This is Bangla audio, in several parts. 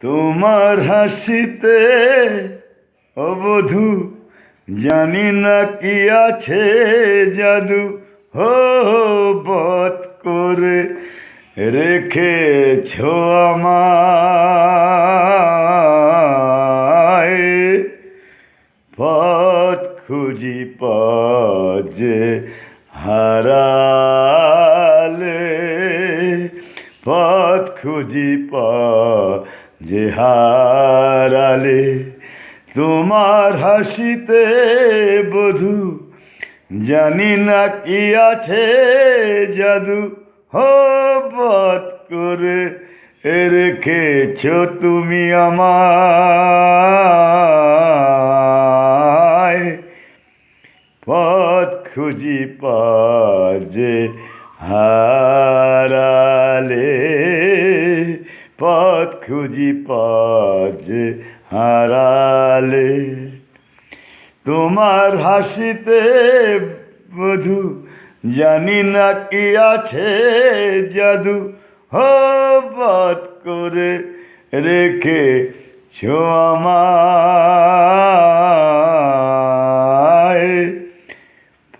তোমার হাসিতে ও বধূ জানি না কি আছে জাদু, হো বধ করে রেখেছ আমায়। পথ খুঁজি পথ যে হারালে, পথ খুঁজি পথ যে হারালে। তোমার হাসিতে বধূ জানি না কি আছে জাদু, হো পথ করে রেখেছ তুমি আমায়। পথ খুঁজি পথ যে হারালে, পথ খুঁজি পথ যে হারালে। তোমার হাসিতে বধূ জানি না কি আছে জাদু, হো পথ করে রেখেছ আমায়।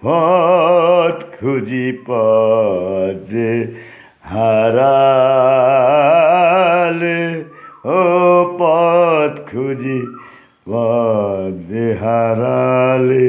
পথ খুঁজি পথ যে হারালে, ও পথ খুঁজি পথ যে হারালে।